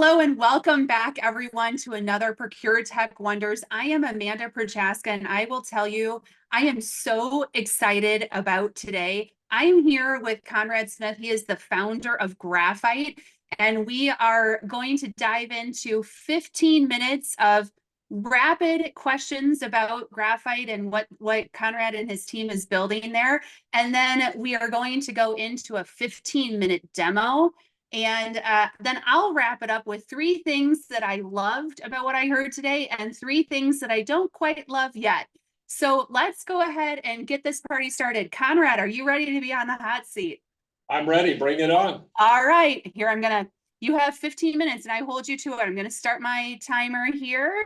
Hello and welcome back, everyone, to another Procure Tech Wonders. I am Amanda Prochaska, and I will tell you, I am so excited about today. I am here with Conrad Smith. He is the founder of Graphite, and we are going to dive into 15 minutes of rapid questions about Graphite and what Conrad and his team is building there. And then we are going to go into a 15-minute demo. And then I'll wrap it up with 3 things that I loved about what I heard today and 3 things that I don't quite love yet. So let's go ahead and get this party started. Conrad, are you ready to be on the hot seat? I'm ready. Bring it on. All right. Here, you have 15 minutes and I hold you to it. I'm going to start my timer here.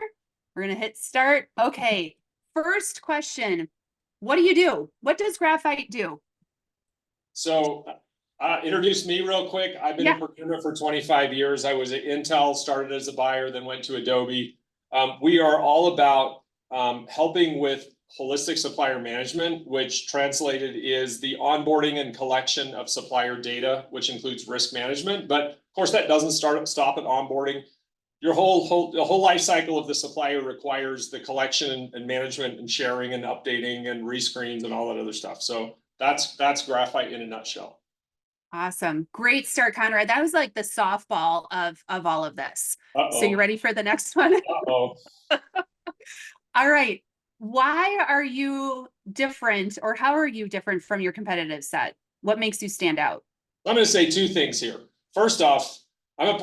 We're going to hit start. Okay. First question. What do you do? What does Graphite do? So introduce me real quick. I've been in procurement for 25 years. I was at Intel, started as a buyer, then went to Adobe. We are all about helping with holistic supplier management, which translated is the onboarding and collection of supplier data, which includes risk management. But of course, that doesn't stop at onboarding. Your the whole life cycle of the supplier requires the collection and management and sharing and updating and rescreens and all that other stuff. So that's Graphite in a nutshell. Awesome. Great start, Conrad. That was like the softball of all of this. So you ready for the next one? All right. Why are you different, or how are you different from your competitive set? What makes you stand out? I'm going to say 2 things here. First off, I'm a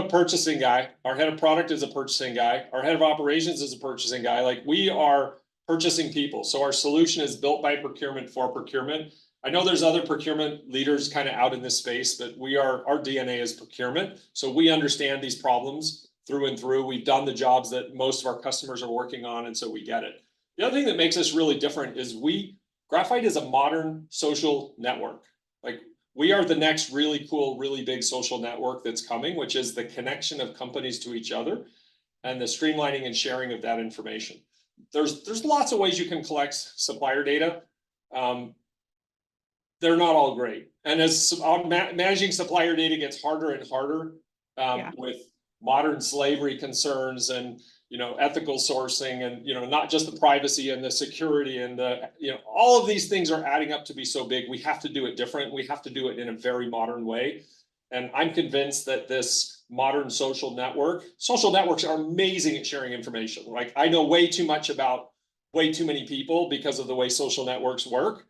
purchasing guy. Our head of product is a purchasing guy. Our head of operations is a purchasing guy. Like, we are purchasing people. So our solution is built by procurement for procurement. I know there's other procurement leaders kind of out in this space, but our DNA is procurement. So we understand these problems through and through. We've done the jobs that most of our customers are working on, and so we get it. The other thing that makes us really different is Graphite is a modern social network. Like, we are the next really cool, really big social network that's coming, which is the connection of companies to each other and the streamlining and sharing of that information. There's lots of ways you can collect supplier data. They're not all great. And as managing supplier data gets harder and harder with modern slavery concerns and, ethical sourcing and, not just the privacy and the security and all of these things are adding up to be so big. We have to do it different. We have to do it in a very modern way. And I'm convinced that this modern social networks are amazing at sharing information. Like, I know way too much about way too many people because of the way social networks work.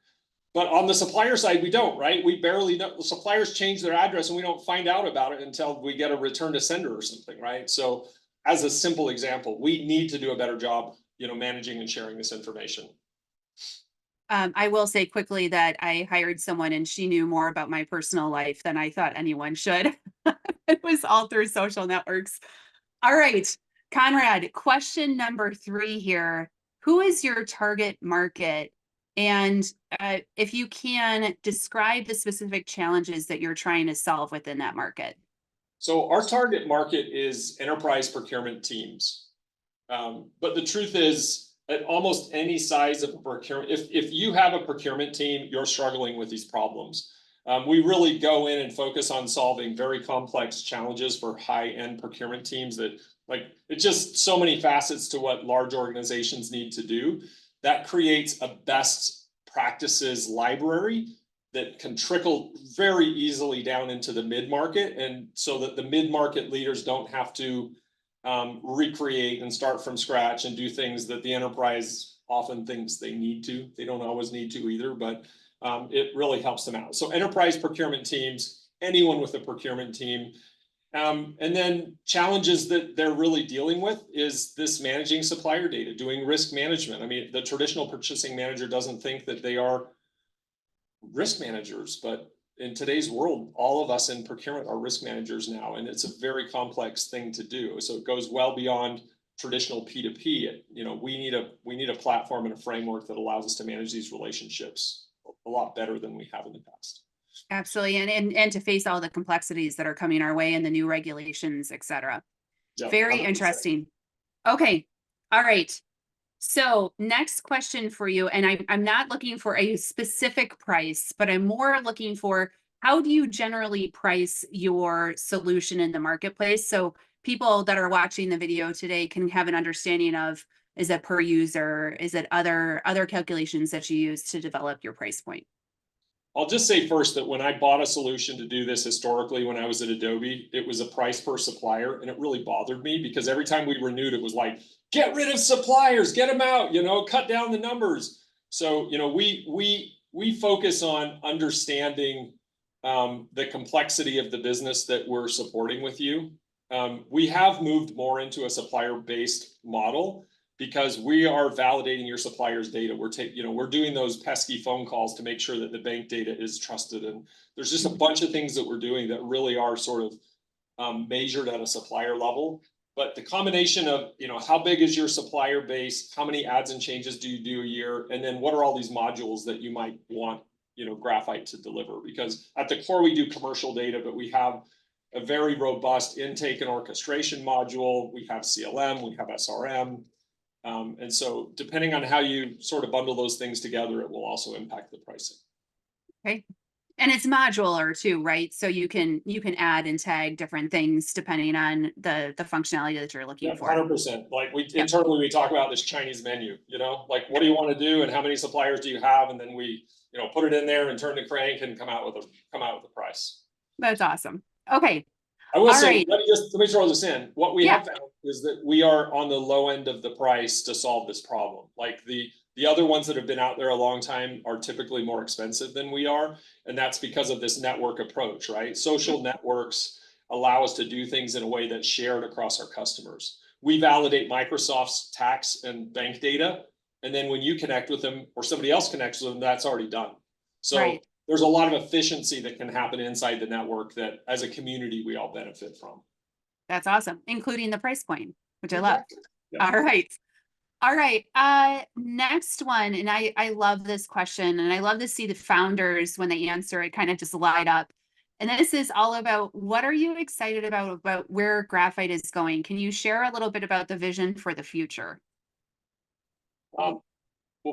But on the supplier side, we don't, right? We barely know. Suppliers change their address and we don't find out about it until we get a return to sender or something, right? So as a simple example, we need to do a better job, managing and sharing this information. I will say quickly that I hired someone and she knew more about my personal life than I thought anyone should. It was all through social networks. All right, Conrad, question number 3 here. Who is your target market? And if you can, describe the specific challenges that you're trying to solve within that market. So our target market is enterprise procurement teams. But the truth is, at almost any size of a procurement, if you have a procurement team, you're struggling with these problems. We really go in and focus on solving very complex challenges for high-end procurement teams that, it's just so many facets to what large organizations need to do. That creates a best practices library that can trickle very easily down into the mid-market, and so that the mid-market leaders don't have to recreate and start from scratch and do things that the enterprise often thinks they need to. They don't always need to either, but it really helps them out. So enterprise procurement teams, anyone with a procurement team. And then challenges that they're really dealing with is this managing supplier data, doing risk management. I mean, the traditional purchasing manager doesn't think that they are risk managers, but in today's world, all of us in procurement are risk managers now, and it's a very complex thing to do. So it goes well beyond traditional P2P. We need a platform and a framework that allows us to manage these relationships a lot better than we have in the past. Absolutely. And to face all the complexities that are coming our way and the new regulations, et cetera. Yeah, very 100%. Interesting. Okay. All right. So next question for you, and I'm not looking for a specific price, but I'm more looking for how do you generally price your solution in the marketplace? So people that are watching the video today can have an understanding of, is it per user? Is it other calculations that you use to develop your price point? I'll just say first that when I bought a solution to do this historically, when I was at Adobe, it was a price per supplier, and it really bothered me because every time we renewed, it was like, get rid of suppliers, get them out, cut down the numbers. So, we focus on understanding the complexity of the business that we're supporting with you. We have moved more into a supplier-based model because we are validating your supplier's data. We're doing those pesky phone calls to make sure that the bank data is trusted. And there's just a bunch of things that we're doing that really are sort of measured at a supplier level. But the combination of, how big is your supplier base? How many adds and changes do you do a year? And then what are all these modules that you might want, Graphite to deliver? Because at the core, we do commercial data, but we have a very robust intake and orchestration module. We have CLM, we have SRM. And so depending on how you sort of bundle those things together, it will also impact the pricing. Okay. And it's modular too, right? So you can add and tag different things depending on the functionality that you're looking for. 100%. Like internally, we talk about this Chinese menu, like what do you want to do and how many suppliers do you have? And then we, put it in there and turn the crank and come out with a price. That's awesome. Okay. I will say, right. let me throw this in. What we have found is that we are on the low end of the price to solve this problem. Like the other ones that have been out there a long time are typically more expensive than we are. And that's because of this network approach, right? Social networks allow us to do things in a way that's shared across our customers. We validate Microsoft's tax and bank data. And then when you connect with them or somebody else connects with them, that's already done. So there's a lot of efficiency that can happen inside the network that as a community, we all benefit from. That's awesome, including the price point, which I love. Yeah. All right. Next one. And I love this question, and I love to see the founders when they answer it kind of just light up. And this is all about, what are you excited about where Graphite is going? Can you share a little bit about the vision for the future? Well,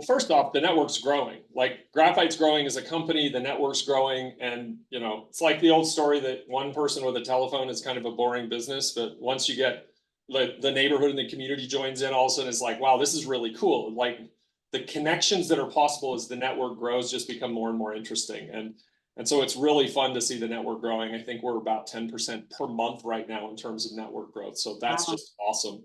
first off, the network's growing. Like Graphite's growing as a company, the network's growing. And, it's like the old story that one person with a telephone is kind of a boring business. But once you get the neighborhood and the community joins in, all of a sudden it's like, wow, this is really cool. Like the connections that are possible as the network grows just become more and more interesting. And so it's really fun to see the network growing. I think we're about 10% per month right now in terms of network growth. So that's just awesome.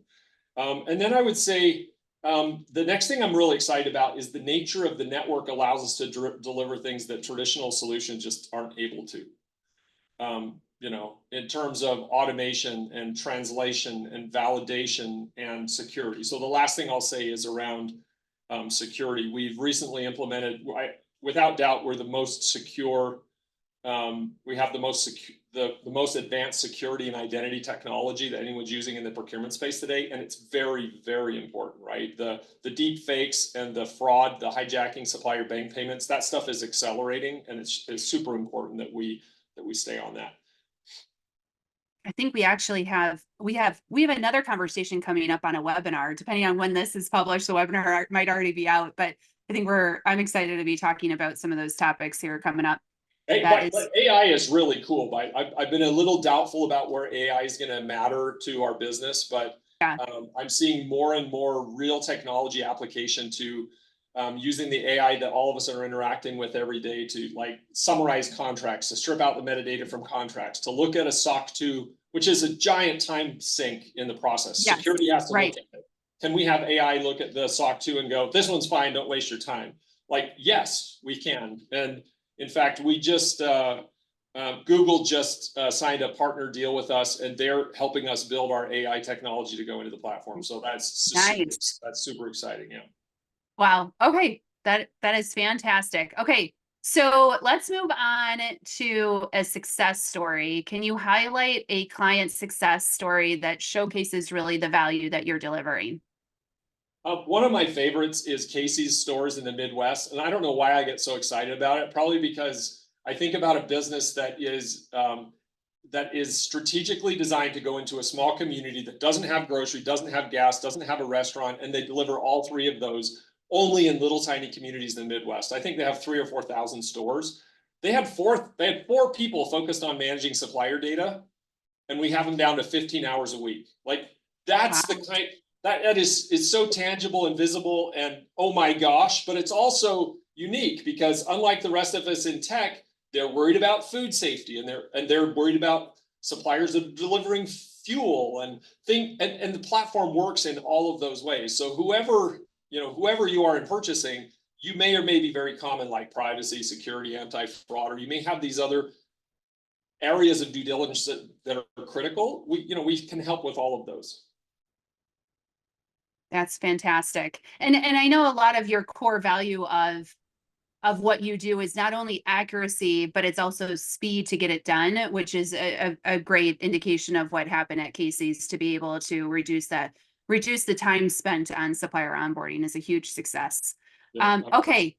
And then I would say, the next thing I'm really excited about is the nature of the network allows us to deliver things that traditional solutions just aren't able to, in terms of automation and translation and validation and security. So the last thing I'll say is around security. We've recently implemented, without doubt, we're the most secure. We have the most advanced security and identity technology that anyone's using in the procurement space today. And it's very, very important, right? The deep fakes and the fraud, the hijacking supplier bank payments, that stuff is accelerating. And it's super important that we stay on that. I think we actually have another conversation coming up on a webinar. Depending on when this is published, the webinar might already be out, but I think I'm excited to be talking about some of those topics here coming up. But AI is really cool. But I've been a little doubtful about where AI is going to matter to our business, but I'm seeing more and more real technology application to using the AI that all of us are interacting with every day to like summarize contracts, to strip out the metadata from contracts, to look at a SOC 2, which is a giant time sink in the process. Yes, security has to look at it. Can we have AI look at the SOC 2 and go, this one's fine, don't waste your time? Like, yes, we can. And in fact, we just, Google just signed a partner deal with us, and they're helping us build our AI technology to go into the platform. So that's nice. That's super exciting. Yeah. Wow. Okay. That is fantastic. Okay. So let's move on to a success story. Can you highlight a client success story that showcases really the value that you're delivering? One of my favorites is Casey's stores in the Midwest. And I don't know why I get so excited about it. Probably because I think about a business that is strategically designed to go into a small community that doesn't have grocery, doesn't have gas, doesn't have a restaurant, and they deliver all three of those only in little tiny communities in the Midwest. I think they have 3,000 or 4,000 stores. They had four people focused on managing supplier data, and we have them down to 15 hours a week. Like that's Wow. the kind that is so tangible and visible, and oh my gosh, but it's also unique because unlike the rest of us in tech, they're worried about food safety, and they're worried about suppliers that are delivering fuel and the platform works in all of those ways. So whoever you are in purchasing, you may or may be very common, like privacy, security, anti-fraud, or you may have these other areas of due diligence that are critical. We can help with all of those. That's fantastic. And I know a lot of your core value of what you do is not only accuracy, but it's also speed to get it done, which is a great indication of what happened at Casey's. To be able to reduce the time spent on supplier onboarding is a huge success. Yeah, Okay.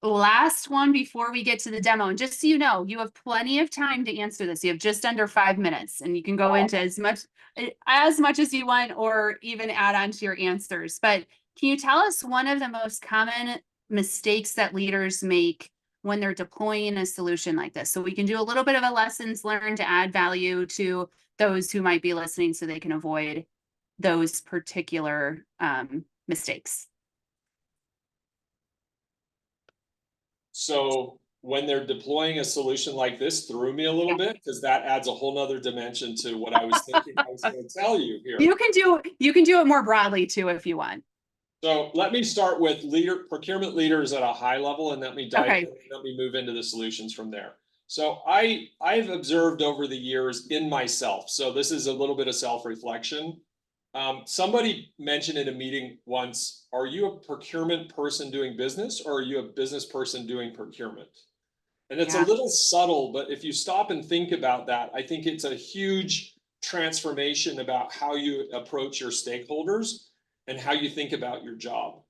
Last one before we get to the demo. And just so you know, you have plenty of time to answer this. You have just under 5 minutes, and you can go into as much as you want, or even add on to your answers. But can you tell us one of the most common mistakes that leaders make when they're deploying a solution like this? So we can do a little bit of a lessons learned to add value to those who might be listening so they can avoid those particular mistakes. So when they're deploying a solution like this, threw me a little bit, because that adds a whole nother dimension to what I was thinking I was going to tell you here. You can do it more broadly too if you want. So let me start with procurement leaders at a high level, and let me move into the solutions from there. So I've observed over the years in myself, so this is a little bit of self-reflection. Somebody mentioned in a meeting once, are you a procurement person doing business, or are you a business person doing procurement? And it's a little subtle, but if you stop and think about that, I think it's a huge transformation about how you approach your stakeholders and how you think about your job.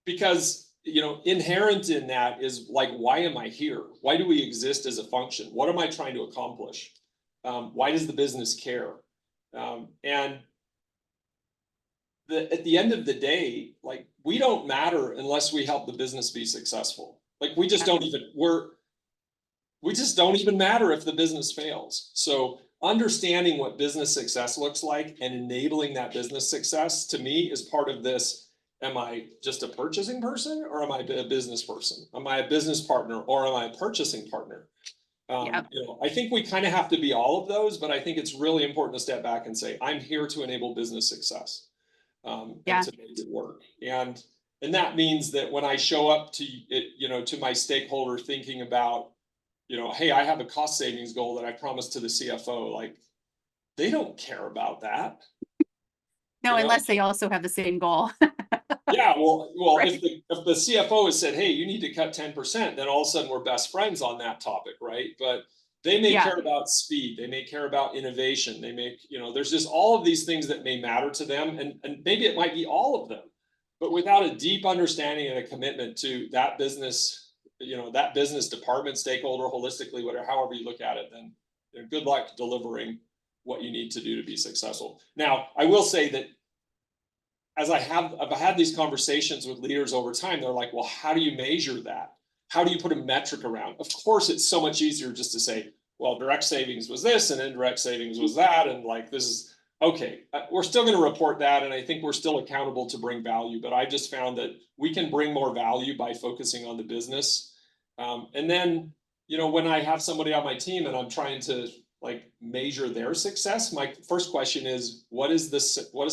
Because, inherent in that is like, why am I here? Why do we exist as a function? What am I trying to accomplish? Why does the business care? And at the end of the day, like, we don't matter unless we help the business be successful. Like, we just don't even matter if the business fails. So understanding what business success looks like and enabling that business success, to me, is part of this. Am I just a purchasing person, or am I a business person? Am I a business partner, or am I a purchasing partner? I think we kind of have to be all of those, but I think it's really important to step back and say, I'm here to enable business success, and to make it work. And that means that when I show up to to my stakeholder thinking about, hey, I have a cost savings goal that I promised to the CFO, like, they don't care about that. No, unless they also have the same goal. Yeah, well, right. if the CFO has said, hey, you need to cut 10%, then all of a sudden we're best friends on that topic, right? But they may care about speed, they may care about innovation, they may, there's just all of these things that may matter to them, and maybe it might be all of them. But without a deep understanding and a commitment to that business, that business department, stakeholder, holistically, however you look at it, then good luck delivering what you need to do to be successful. Now, I will say that as I've had these conversations with leaders over time, they're like, well, how do you measure that? How do you put a metric around? Of course, it's so much easier just to say, well, direct savings was this and indirect savings was that. And like, this is okay. We're still going to report that. And I think we're still accountable to bring value. But I just found that we can bring more value by focusing on the business. And then, when I have somebody on my team and I'm trying to measure their success, my first question is, what does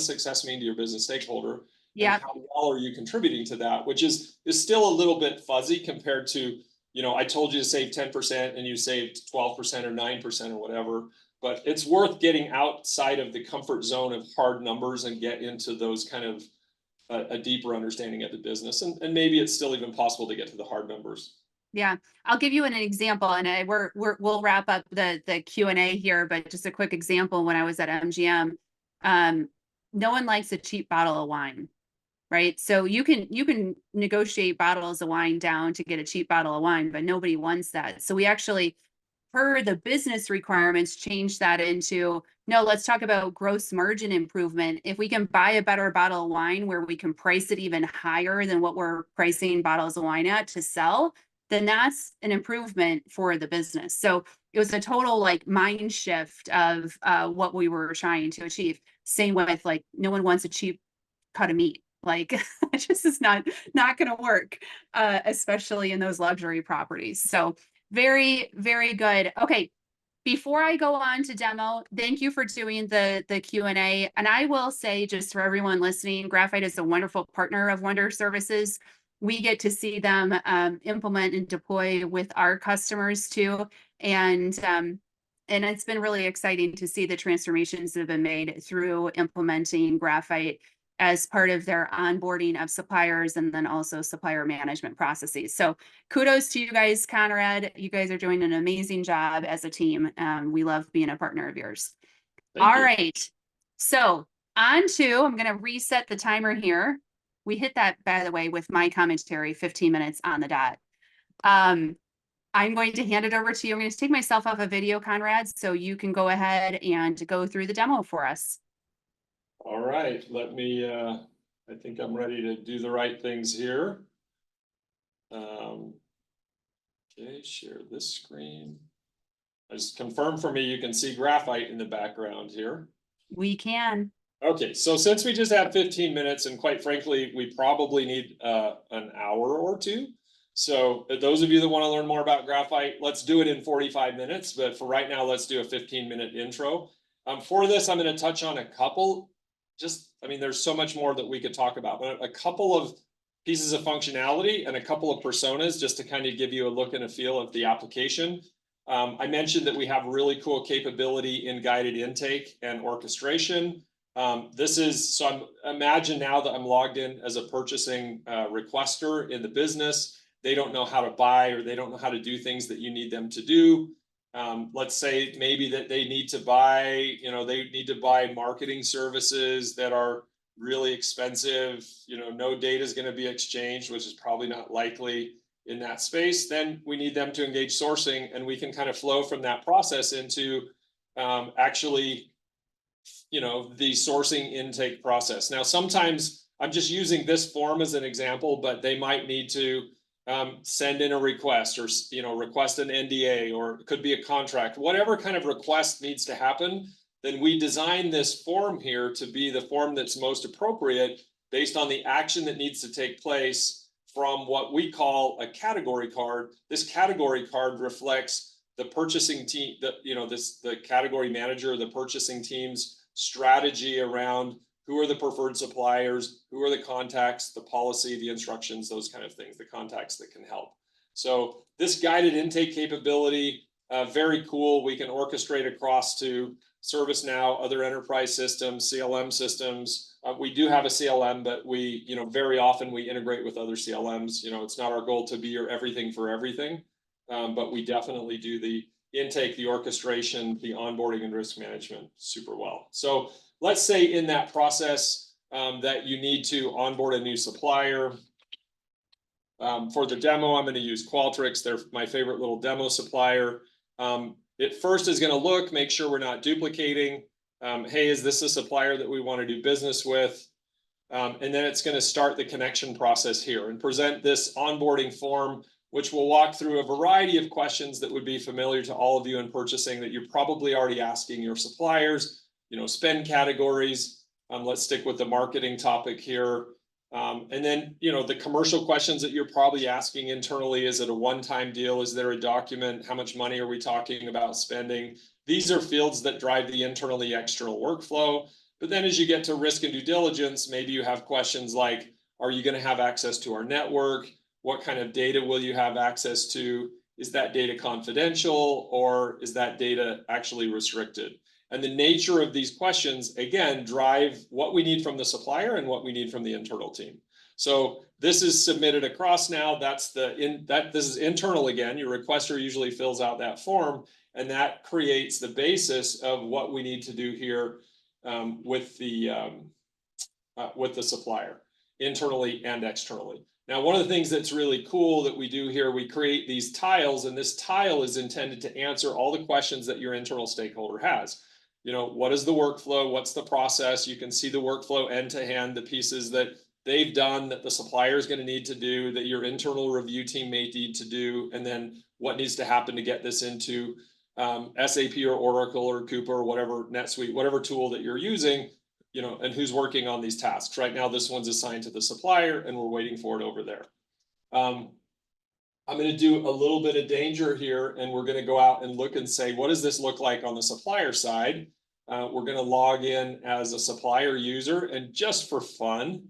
success mean to your business stakeholder? Yeah. And how well are you contributing to that? Which is still a little bit fuzzy compared to, I told you to save 10% and you saved 12% or 9% or whatever. But it's worth getting outside of the comfort zone of hard numbers and get into those kind of a deeper understanding of the business. And maybe it's still even possible to get to the hard numbers. Yeah, I'll give you an example, and we'll wrap up the Q&A here, but just a quick example. When I was at MGM, no one likes a cheap bottle of wine, right? So you can negotiate bottles of wine down to get a cheap bottle of wine, but nobody wants that. So we actually, per the business requirements, changed that into, no, let's talk about gross margin improvement. If we can buy a better bottle of wine where we can price it even higher than what we're pricing bottles of wine at to sell, then that's an improvement for the business. So it was a total like mind shift of what we were trying to achieve. Same with like, no one wants a cheap cut of meat. Like it just is not going to work, especially in those luxury properties. So very, very good. Okay. Before I go on to demo, thank you for doing the Q&A. And I will say, just for everyone listening, Graphite is a wonderful partner of Wonder Services. We get to see them implement and deploy with our customers too. And it's been really exciting to see the transformations that have been made through implementing Graphite as part of their onboarding of suppliers and then also supplier management processes. So kudos to you guys, Conrad. You guys are doing an amazing job as a team. We love being a partner of yours. All right. So on to, I'm going to reset the timer here. We hit that, by the way, with my commentary, 15 minutes on the dot. I'm going to hand it over to you. I'm going to take myself off a video, Conrad, so you can go ahead and go through the demo for us. All right, let me, I think I'm ready to do the right things here. Okay, share this screen. Just confirm for me, you can see Graphite in the background here. We can. Okay, so since we just have 15 minutes, and quite frankly, we probably need an hour or two. So those of you that want to learn more about Graphite, let's do it in 45 minutes. But for right now, let's do a 15-minute intro. For this, I'm going to touch on a couple. I mean, there's so much more that we could talk about, but a couple of pieces of functionality and a couple of personas just to kind of give you a look and a feel of the application. I mentioned that we have really cool capability in guided intake and orchestration. Imagine now that I'm logged in as a purchasing requester in the business. They don't know how to buy, or they don't know how to do things that you need them to do. Let's say maybe that they need to buy, they need to buy marketing services that are really expensive. No data is going to be exchanged, which is probably not likely in that space. Then we need them to engage sourcing, and we can kind of flow from that process into actually, the sourcing intake process. Now, sometimes I'm just using this form as an example, but they might need to send in a request, or request an NDA, or it could be a contract. Whatever kind of request needs to happen, then we design this form here to be the form that's most appropriate based on the action that needs to take place from what we call a category card. This category card reflects the purchasing team, the category manager, the purchasing team's strategy around who are the preferred suppliers, who are the contacts, the policy, the instructions, those kind of things, the contacts that can help. So this guided intake capability, very cool. We can orchestrate across to ServiceNow, other enterprise systems, CLM systems. We do have a CLM, but we, very often we integrate with other CLMs. It's not our goal to be your everything for everything, but we definitely do the intake, the orchestration, the onboarding and risk management super well. So let's say in that process that you need to onboard a new supplier. For the demo, I'm going to use Qualtrics. They're my favorite little demo supplier. It first is going to make sure we're not duplicating. Hey, is this a supplier that we want to do business with? And then it's going to start the connection process here and present this onboarding form, which will walk through a variety of questions that would be familiar to all of you in purchasing that you're probably already asking your suppliers. Spend categories. Let's stick with the marketing topic here. And then, the commercial questions that you're probably asking internally. Is it a one-time deal? Is there a document? How much money are we talking about spending? These are fields that drive the internal, the external workflow. But then as you get to risk and due diligence, maybe you have questions like, are you going to have access to our network? What kind of data will you have access to? Is that data confidential, or is that data actually restricted? And the nature of these questions, again, drive what we need from the supplier and what we need from the internal team. So this is submitted across now. This is internal again. Your requester usually fills out that form, and that creates the basis of what we need to do here with the supplier, internally and externally. Now, one of the things that's really cool that we do here, we create these tiles, and this tile is intended to answer all the questions that your internal stakeholder has. What is the workflow? What's the process? You can see the workflow end to end, the pieces that they've done, that the supplier is going to need to do, that your internal review team may need to do, and then what needs to happen to get this into SAP or Oracle or Coupa or whatever, NetSuite, whatever tool that you're using, you know, and who's working on these tasks. Right now, this one's assigned to the supplier and we're waiting for it over there. I'm going to do a little bit of danger here, and we're going to go out and look and say, what does this look like on the supplier side? We're going to log in as a supplier user, and just for fun,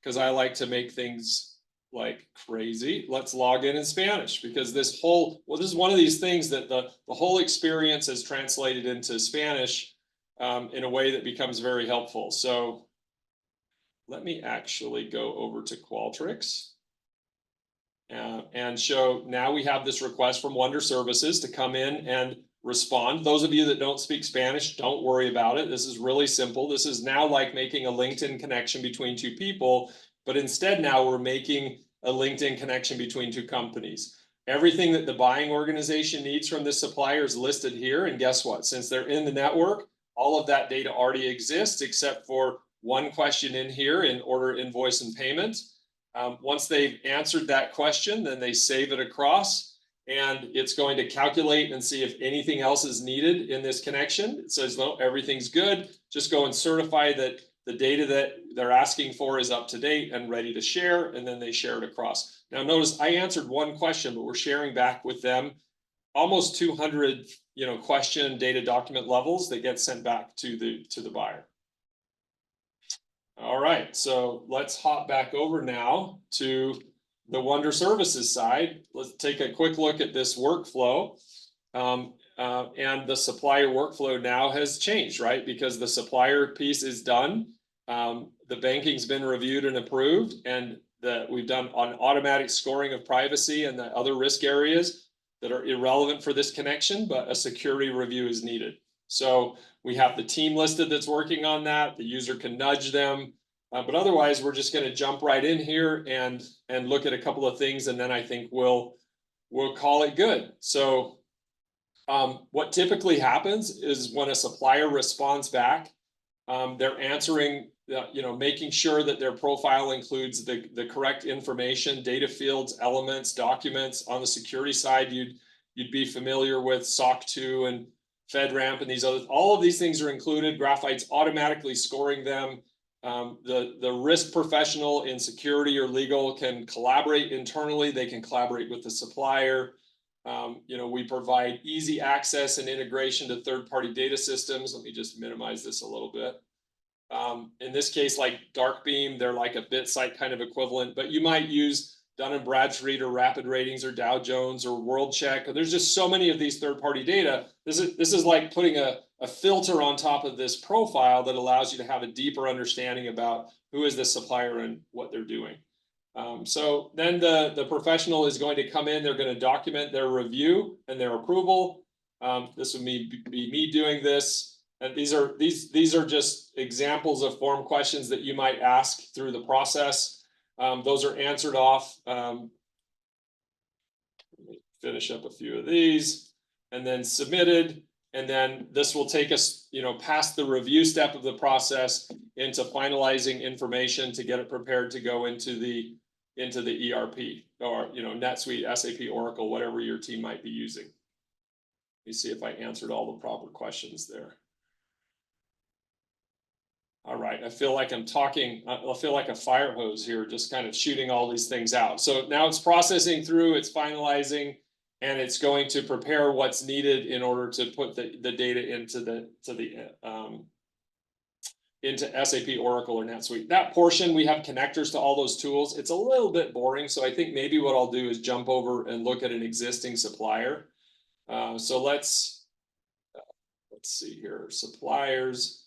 because I like to make things like crazy, let's log in Spanish, because this is one of these things that the whole experience is translated into Spanish in a way that becomes very helpful. So let me actually go over to Qualtrics. And show, now we have this request from Wonder Services to come in and respond. Those of you that don't speak Spanish, don't worry about it. This is really simple. This is now like making a LinkedIn connection between two people, but instead now we're making a LinkedIn connection between two companies. Everything that the buying organization needs from this supplier is listed here. And guess what? Since they're in the network, all of that data already exists, except for one question in here in order, invoice, and payment. Once they've answered that question, then they save it across, and it's going to calculate and see if anything else is needed in this connection. It says, no, everything's good. Just go and certify that the data that they're asking for is up to date and ready to share, and then they share it across. Now notice I answered one question, but we're sharing back with them almost 200, question data document levels that get sent back to the buyer. All right, so let's hop back over now to the Wonder Services side. Let's take a quick look at this workflow. And the supplier workflow now has changed, right? Because the supplier piece is done. The banking's been reviewed and approved, and we've done an automatic scoring of privacy and the other risk areas that are irrelevant for this connection, but a security review is needed. So we have the team listed that's working on that. The user can nudge them, but otherwise we're just going to jump right in here and look at a couple of things, and then I think we'll call it good. So what typically happens is when a supplier responds back, they're answering, making sure that their profile includes the correct information, data fields, elements, documents. On the security side, you'd be familiar with SOC 2 and FedRAMP and all of these things are included. Graphite's automatically scoring them. The risk professional in security or legal can collaborate internally. They can collaborate with the supplier. We provide easy access and integration to third-party data systems. Let me just minimize this a little bit. In this case, like Darkbeam, they're like a BitSight kind of equivalent, but you might use Dun & Bradstreet or Rapid Ratings or Dow Jones or WorldCheck. There's just so many of these third-party data. This is like putting a filter on top of this profile that allows you to have a deeper understanding about who is this supplier and what they're doing. So then the professional is going to come in, they're going to document their review and their approval. This would be me doing this. And these are just examples of form questions that you might ask through the process. Those are answered off. Let me finish up a few of these and then submitted. And then this will take us, past the review step of the process into finalizing information to get it prepared to go into the ERP or, NetSuite, SAP, Oracle, whatever your team might be using. Let me see if I answered all the proper questions there. All right, I feel like I'm talking, I feel like a fire hose here, just kind of shooting all these things out. So now it's processing through, it's finalizing, and it's going to prepare what's needed in order to put the data into SAP, Oracle, or NetSuite. That portion, we have connectors to all those tools. It's a little bit boring, so I think maybe what I'll do is jump over and look at an existing supplier. So let's see here, suppliers.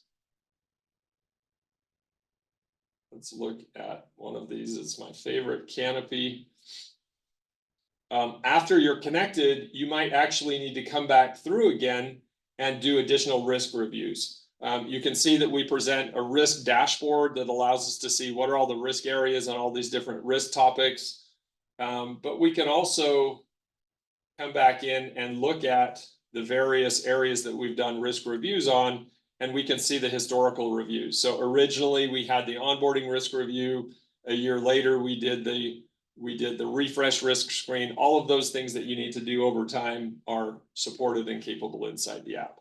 Let's look at one of these. It's my favorite, Canopy. After you're connected, you might actually need to come back through again and do additional risk reviews. You can see that we present a risk dashboard that allows us to see what are all the risk areas on all these different risk topics. But we can also come back in and look at the various areas that we've done risk reviews on, and we can see the historical reviews. So originally we had the onboarding risk review. A year later, we did the refresh risk screen. All of those things that you need to do over time are supported and capable inside the app.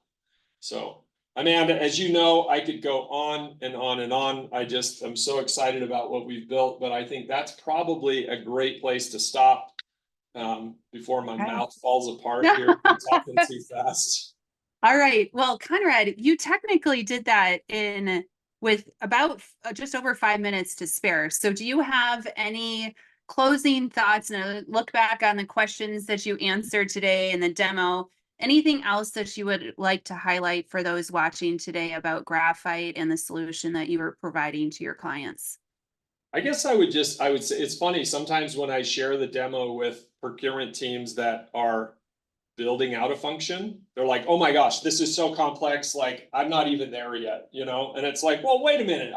So, Amanda, as you know, I could go on and on and on. I'm so excited about what we've built, but I think that's probably a great place to stop before my mouth falls apart here from talking too fast. All right. Well, Conrad, you technically did that with about just over 5 minutes to spare. So do you have any closing thoughts and a look back on the questions that you answered today in the demo? Anything else that you would like to highlight for those watching today about Graphite and the solution that you are providing to your clients? I guess I would say it's funny. Sometimes when I share the demo with procurement teams that are building out a function, they're like, oh my gosh, this is so complex. Like, I'm not even there yet, you know? And it's like, well, wait a minute.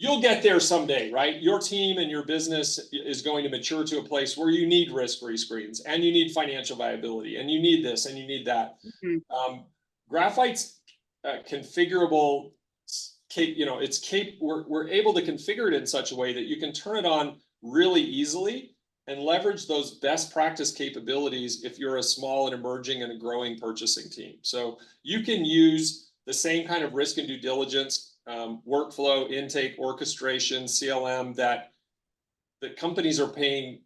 You'll get there someday, right? Your team and your business is going to mature to a place where you need risk rescreens and you need financial viability and you need this and you need that. Graphite's configurable, we're able to configure it in such a way that you can turn it on really easily and leverage those best practice capabilities if you're a small and emerging and a growing purchasing team. So you can use the same kind of risk and due diligence, workflow, intake, orchestration, CLM that companies are paying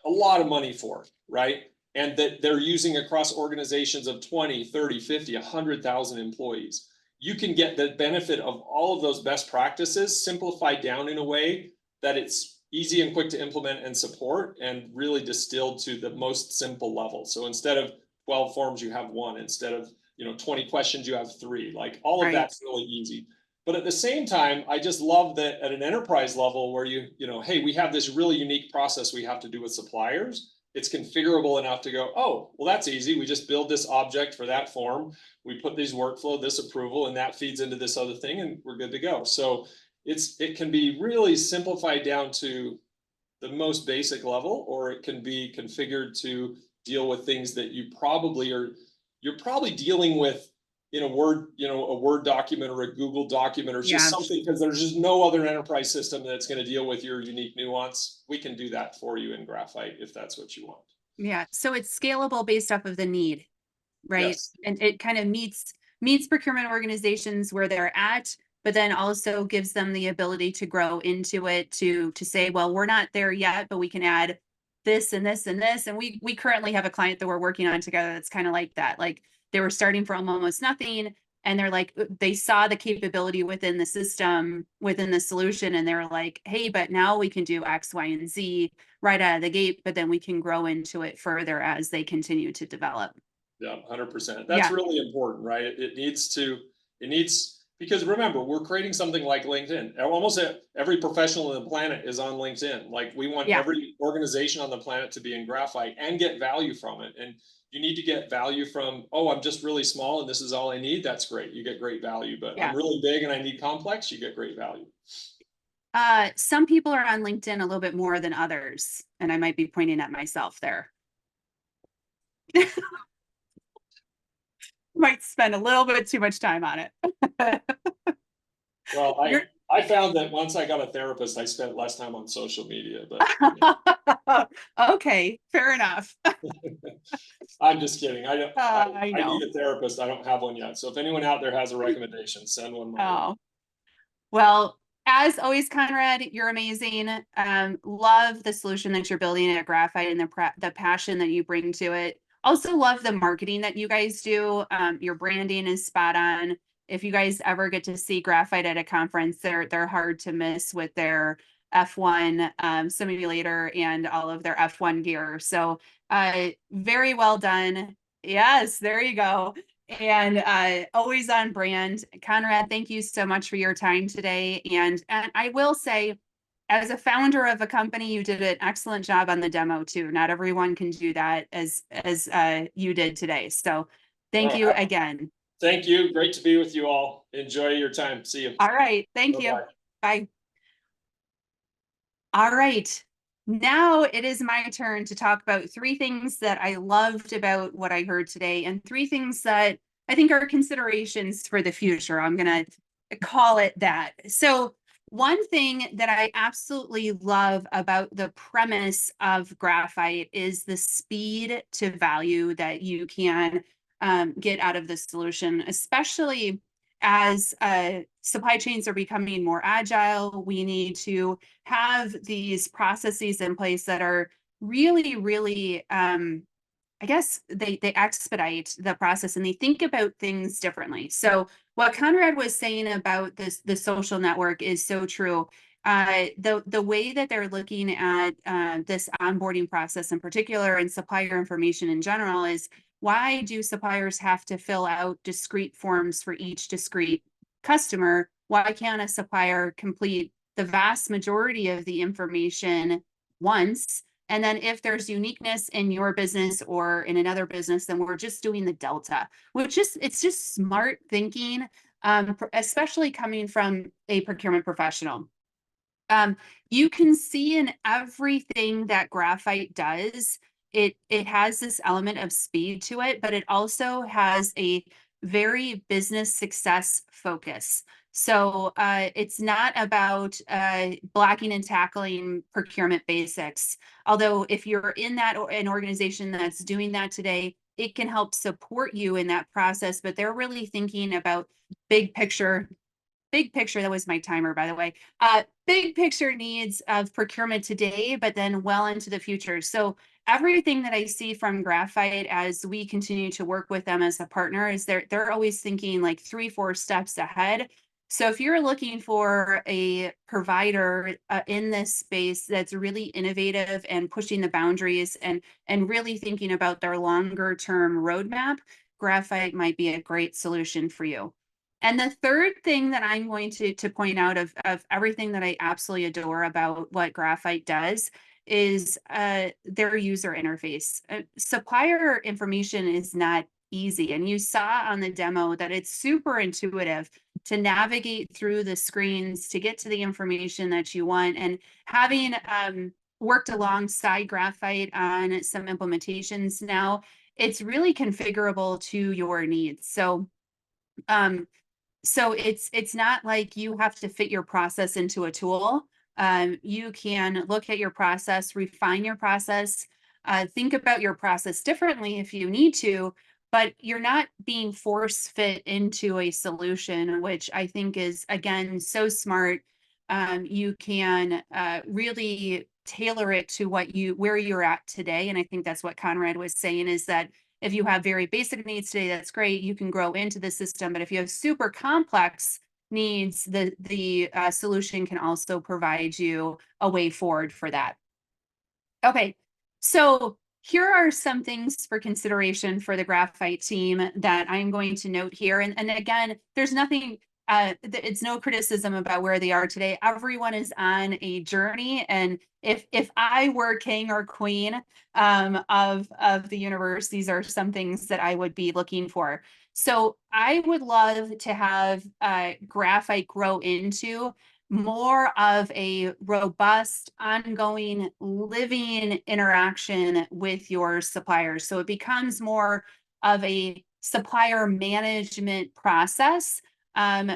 a lot of money for, right? And that they're using across organizations of 20, 30, 50, 100,000 employees. You can get the benefit of all of those best practices simplified down in a way that it's easy and quick to implement and support, and really distilled to the most simple level. So instead of 12 forms, you have one. Instead of 20 questions, you have 3. Like, all of that's really easy. But at the same time, I just love that at an enterprise level where hey, we have this really unique process we have to do with suppliers. It's configurable enough to go, oh, well, that's easy. We just build this object for that form. We put these workflow, this approval, and that feeds into this other thing, and we're good to go. So it can be really simplified down to the most basic level, or it can be configured to deal with things that you're probably dealing with in a Word document or a Google document, or just something, because there's just no other enterprise system that's going to deal with your unique nuance. We can do that for you in Graphite if that's what you want. Yeah. So it's scalable based off of the need, right? Yes. And it kind of meets procurement organizations where they're at, but then also gives them the ability to grow into it, to say, well, we're not there yet, but we can add this and this and this. And we currently have a client that we're working on together that's kind of like that. Like, they were starting from almost nothing, and they're like, they saw the capability within the system, within the solution, and they're like, hey, but now we can do X, Y, and Z right out of the gate, but then we can grow into it further as they continue to develop. Yeah, 100%. That's really important, right? It needs, because remember, we're creating something like LinkedIn. Almost every professional on the planet is on LinkedIn. Like, we want every organization on the planet to be in Graphite and get value from it. And you need to get value from, oh, I'm just really small and this is all I need. That's great. You get great value. But I'm really big and I need complex. You get great value. Some people are on LinkedIn a little bit more than others, and I might be pointing at myself there. Might spend a little bit too much time on it. Well, I found that once I got a therapist, I spent less time on social media. But okay, fair enough. I'm just kidding. I know. need a therapist. I don't have one yet. So if anyone out there has a recommendation, send one my way. Well, as always, Conrad, you're amazing. Love the solution that you're building at Graphite and the passion that you bring to it. Also love the marketing that you guys do. Your branding is spot on. If you guys ever get to see Graphite at a conference, they're hard to miss with their F1 simulator and all of their F1 gear. So very well done. Yes, there you go. And always on brand. Conrad, thank you so much for your time today. And I will say, as a founder of a company, you did an excellent job on the demo too. Not everyone can do that as you did today. So thank you again. Thank you. Great to be with you all. Enjoy your time. See you. All right. Thank you. Bye. All right. Now it is my turn to talk about 3 things that I loved about what I heard today, and 3 things that I think are considerations for the future. I'm going to call it that. So one thing that I absolutely love about the premise of graphite is the speed to value that you can get out of the solution, especially as supply chains are becoming more agile. We need to have these processes in place that are really, really I guess they expedite the process and they think about things differently. So what Conrad was saying about the social network is so true. The way that they're looking at this onboarding process in particular and supplier information in general is, why do suppliers have to fill out discrete forms for each discrete customer? Why can't a supplier complete the vast majority of the information once? And then if there's uniqueness in your business or in another business, then we're just doing the delta, which is, it's just smart thinking, especially coming from a procurement professional. You can see in everything that graphite does, it has this element of speed to it, but it also has a very business success focus. So it's not about blocking and tackling procurement basics. Although if you're in that an organization that's doing that today, it can help support you in that process. But they're really thinking about big picture. Big picture, that was my timer, by the way. Big picture needs of procurement today, but then well into the future. So everything that I see from Graphite as we continue to work with them as a partner is they're always thinking like 3-4 steps ahead. So if you're looking for a provider in this space that's really innovative and pushing the boundaries and really thinking about their longer term roadmap, Graphite might be a great solution for you. And the third thing that I'm going to point out of everything that I absolutely adore about what Graphite does is their user interface. Supplier information is not easy. And you saw on the demo that it's super intuitive to navigate through the screens to get to the information that you want. And having worked alongside Graphite on some implementations now, it's really configurable to your needs. So it's not like you have to fit your process into a tool. You can look at your process, refine your process, think about your process differently if you need to, but you're not being force fit into a solution, which I think is, again, so smart. You can really tailor it to where you're at today. And I think that's what Conrad was saying, is that if you have very basic needs today, that's great. You can grow into the system. But if you have super complex needs, the solution can also provide you a way forward for that. Okay, so here are some things for consideration for the Graphite team that I'm going to note here. And again, there's nothing, it's no criticism about where they are today. Everyone is on a journey. And if I were king or queen of the universe, these are some things that I would be looking for. So I would love to have Graphite grow into more of a robust, ongoing, living interaction with your suppliers. So it becomes more of a supplier management process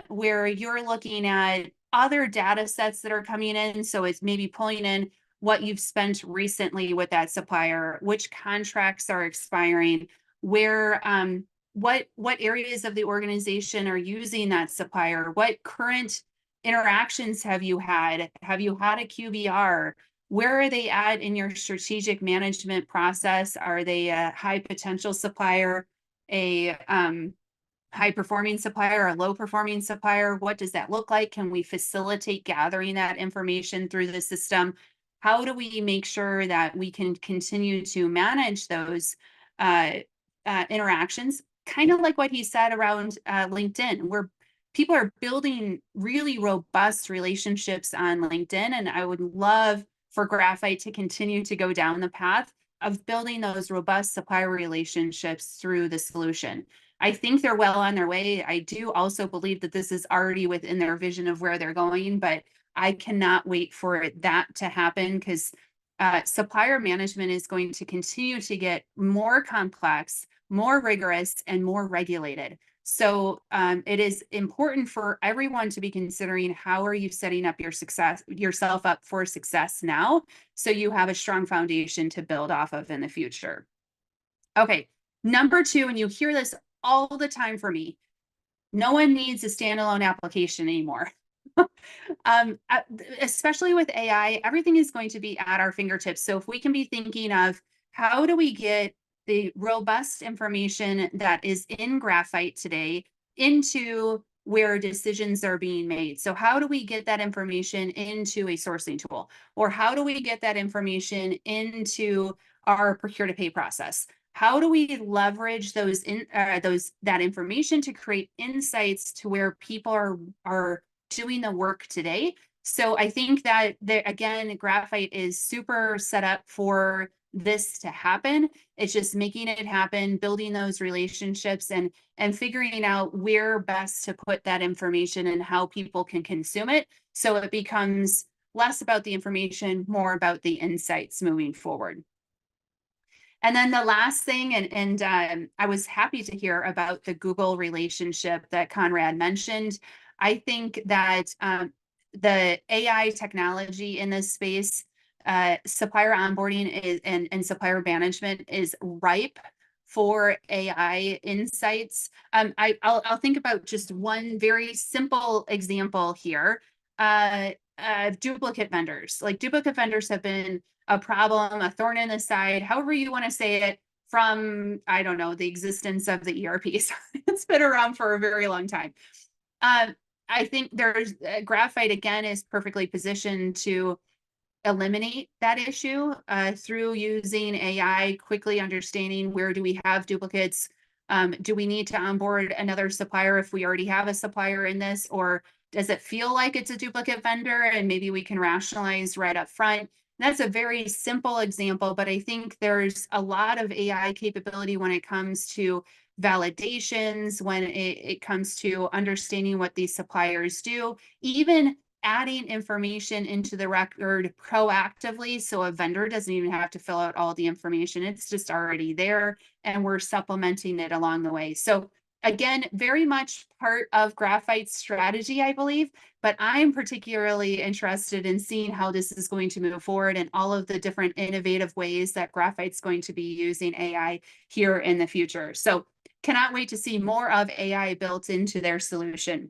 where you're looking at other data sets that are coming in. So it's maybe pulling in what you've spent recently with that supplier, which contracts are expiring, where what areas of the organization are using that supplier, what current interactions have you had? Have you had a QBR? Where are they at in your strategic management process? Are they a high potential supplier, a high performing supplier, a low performing supplier? What does that look like? Can we facilitate gathering that information through the system? How do we make sure that we can continue to manage those interactions? Kind of like what he said around LinkedIn, where people are building really robust relationships on LinkedIn. And I would love for Graphite to continue to go down the path of building those robust supplier relationships through the solution. I think they're well on their way. I do also believe that this is already within their vision of where they're going, but I cannot wait for that to happen, because supplier management is going to continue to get more complex, more rigorous, and more regulated. So it is important for everyone to be considering, how are you setting up yourself up for success now, so you have a strong foundation to build off of in the future. Okay, number two, and you hear this all the time from me, no one needs a standalone application anymore. Especially with AI, everything is going to be at our fingertips. So if we can be thinking of, how do we get the robust information that is in Graphite today into where decisions are being made? So how do we get that information into a sourcing tool? Or how do we get that information into our procure to pay process? How do we leverage that information to create insights to where people are doing the work today? So I think that again, Graphite is super set up for this to happen. It's just making it happen, building those relationships, and figuring out where best to put that information and how people can consume it, so it becomes less about the information, more about the insights moving forward. And then the last thing, I was happy to hear about the Google relationship that Conrad mentioned. I think that the AI technology in this space, supplier onboarding and supplier management is ripe for AI insights. I'll think about just one very simple example here. Duplicate vendors. Like, duplicate vendors have been a problem, a thorn in the side, however you want to say it, from, I don't know, the existence of the ERPs. It's been around for a very long time. I think there's Graphite, again, is perfectly positioned to eliminate that issue through using AI, quickly understanding, where do we have duplicates? Do we need to onboard another supplier if we already have a supplier in this? Or does it feel like it's a duplicate vendor and maybe we can rationalize right up front? That's a very simple example, but I think there's a lot of AI capability when it comes to validations, when it comes to understanding what these suppliers do, even adding information into the record proactively, so a vendor doesn't even have to fill out all the information. It's just already there, and we're supplementing it along the way. So again, very much part of Graphite's strategy, I believe, but I'm particularly interested in seeing how this is going to move forward and all of the different innovative ways that Graphite's going to be using AI here in the future. So cannot wait to see more of AI built into their solution.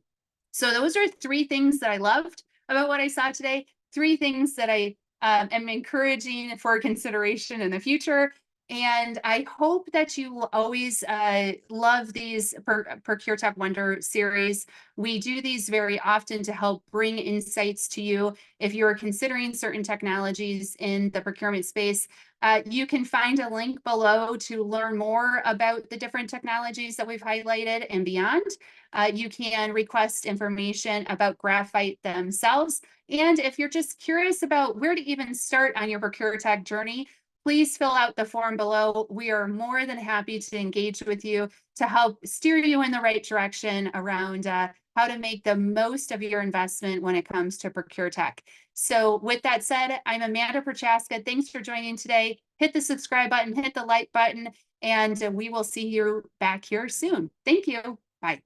So those are three things that I loved about what I saw today, three things that I am encouraging for consideration in the future. And I hope that you will always love these Procure Tech Wonder series. We do these very often to help bring insights to you. If you're considering certain technologies in the procurement space, you can find a link below to learn more about the different technologies that we've highlighted and beyond. You can request information about Graphite themselves. And if you're just curious about where to even start on your Procure Tech journey, please fill out the form below. We are more than happy to engage with you to help steer you in the right direction around how to make the most of your investment when it comes to Procure Tech. So with that said, I'm Amanda Prochaska. Thanks for joining today. Hit the subscribe button, hit the like button, and we will see you back here soon. Thank you. Bye.